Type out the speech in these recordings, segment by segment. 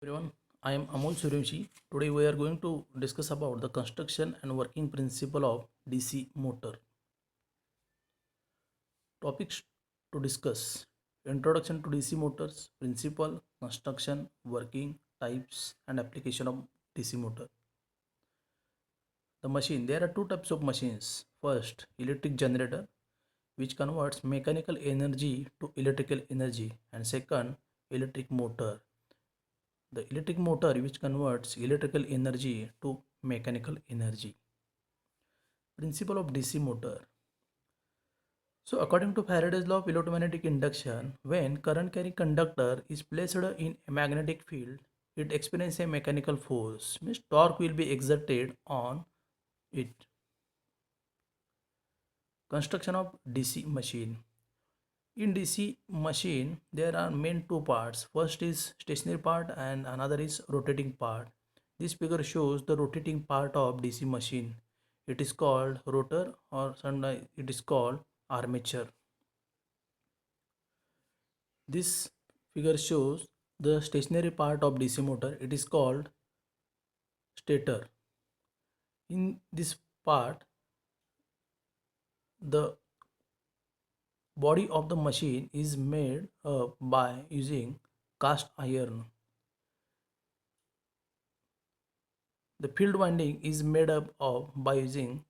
Everyone, I am Amol Suryavanshi. Today we are going to discuss about the construction and working principle of DC motor. Topics to discuss: Introduction to DC motors, principle, construction, working, types, and application of DC motor. The machine. There are two types of machines. First, electric generator, which converts mechanical energy to electrical energy, and second, electric motor, the electric motor which converts electrical energy to mechanical energy. Principle of DC motor. So according to Faraday's law of electromagnetic induction, when current carrying conductor is placed in a magnetic field, it experiences a mechanical force, means torque will be exerted on it. Construction of DC machine. In DC machine, there are main two parts. First is stationary part and another is rotating part. This figure shows the rotating part of DC machine. It is called rotor or sometimes it is called armature. This figure shows the stationary part of DC motor. It is called stator. In this part, the body of the machine is made up by using cast iron. The field winding is made up of by using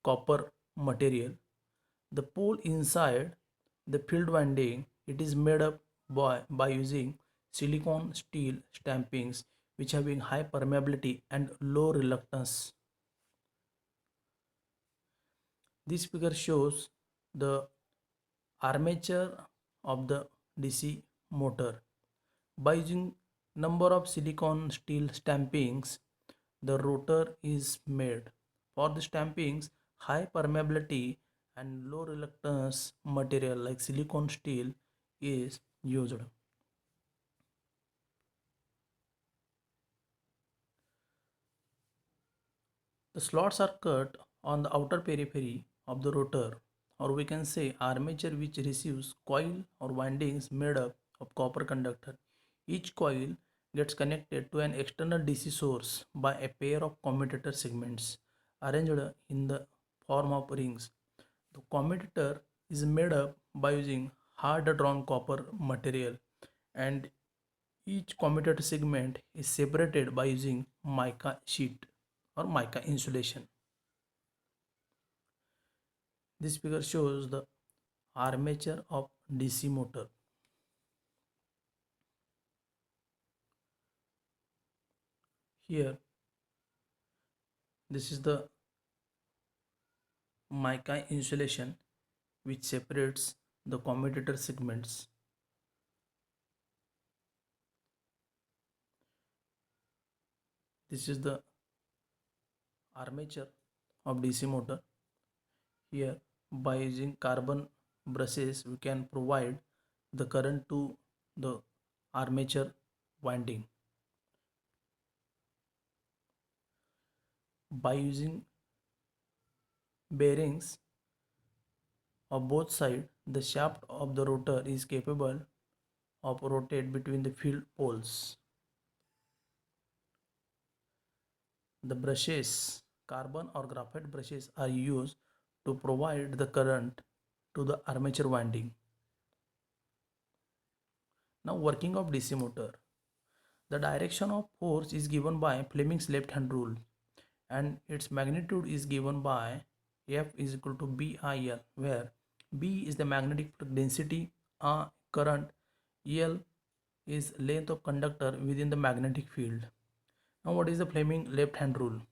copper material. The pole inside the field winding it is made up by using silicon steel stampings which having high permeability and low reluctance. This figure shows the armature of the DC motor. By using number of silicon steel stampings, the rotor is made. For the stampings, high permeability and low reluctance material like silicon steel is used. The slots are cut on the outer periphery of the rotor, or we can say armature, which receives coil or windings made up of copper conductor. Each coil gets connected to an external DC source by a pair of commutator segments arranged in the form of rings. The commutator is made up by using hard drawn copper material, and each commutator segment is separated by using mica sheet or mica insulation. This figure shows the armature of DC motor. Here, this is the mica insulation which separates the commutator segments. This is the armature of DC motor. Here, by using carbon brushes, we can provide the current to the armature winding. By using bearings of both sides, the shaft of the rotor is capable of rotate between the field poles. The brushes, carbon or graphite brushes, are used to provide the current to the armature winding. Now, working of DC motor. The direction of force is given by Fleming's left hand rule, and its magnitude is given by F is equal to BIL, where B is the magnetic density, current, L is length of conductor within the magnetic field. Now, what is the Fleming left hand rule?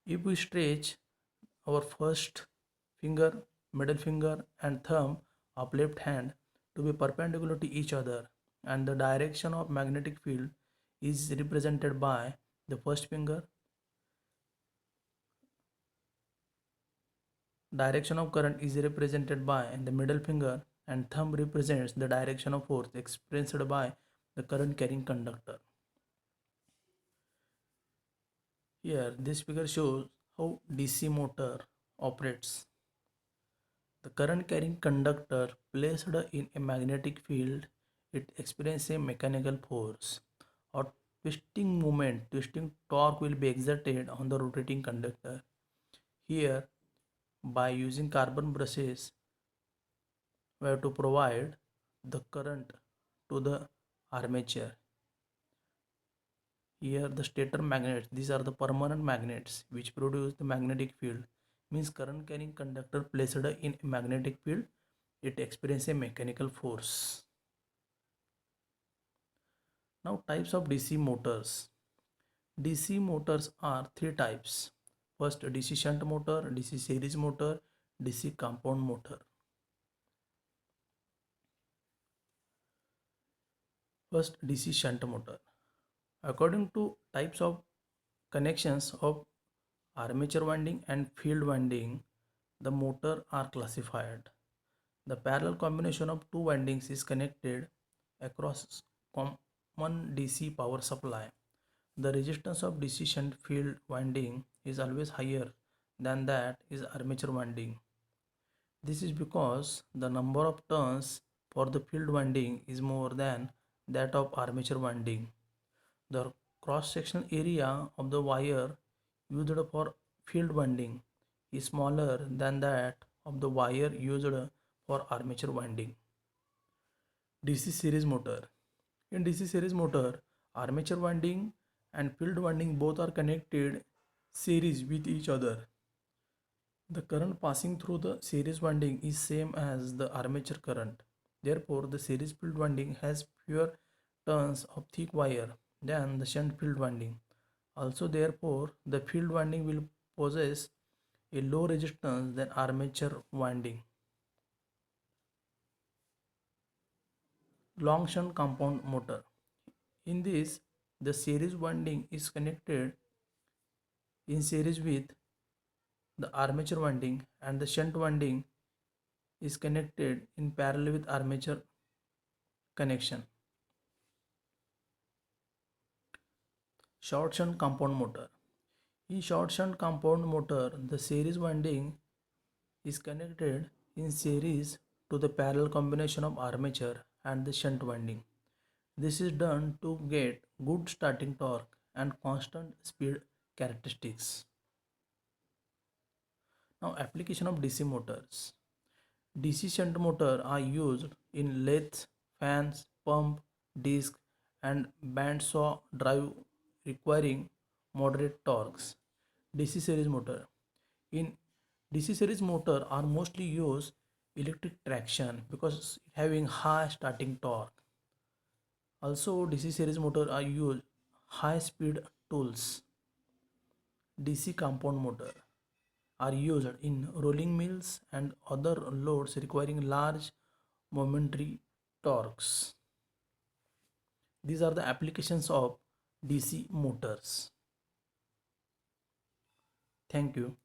If we stretch our first finger, middle finger, and thumb of left hand to be perpendicular to each other, and the direction of magnetic field is represented by the first finger, direction of current is represented by the middle finger, and thumb represents the direction of force expressed by the current carrying conductor. Here, this figure shows how DC motor operates. The current carrying conductor placed in a magnetic field, it experiences a mechanical force or twisting torque will be exerted on the rotating conductor. Here, by using carbon brushes, we have to provide the current to the armature. Here the stator magnets, these are the permanent magnets which produce the magnetic field. Means current carrying conductor placed in a magnetic field, it experiences a mechanical force. Now types of DC motors. DC motors are three types. First, DC shunt motor, DC series motor, DC compound motor. First, DC shunt motor. According to types of connections of armature winding and field winding, the motor are classified. The parallel combination of two windings is connected across common DC power supply. The resistance of DC shunt field winding is always higher than that is armature winding. This is because the number of turns for the field winding is more than that of armature winding. The cross-sectional area of the wire used for field winding is smaller than that of the wire used for armature winding. DC series motor. In DC series motor, armature winding and field winding both are connected series with each other. The current passing through the series winding is same as the armature current. Therefore, the series field winding has fewer turns of thick wire than the shunt field winding. Also, therefore, the field winding will possess a low resistance than armature winding. Long shunt compound motor. In this, the series winding is connected in series with the armature winding and the shunt winding is connected in parallel with armature connection. Short shunt compound motor. In short shunt compound motor, the series winding is connected in series to the parallel combination of armature and the shunt winding. This is done to get good starting torque and constant speed characteristics. Now application of DC motors. DC shunt motor are used in lathes, fans, pump, disc and bandsaw drive requiring moderate torques. DC series motor. In DC series motor are mostly used electric traction because having high starting torque. Also DC series motor are used high speed tools. DC compound motor are used in rolling mills and other loads requiring large momentary torques. These are the applications of DC motors. Thank you.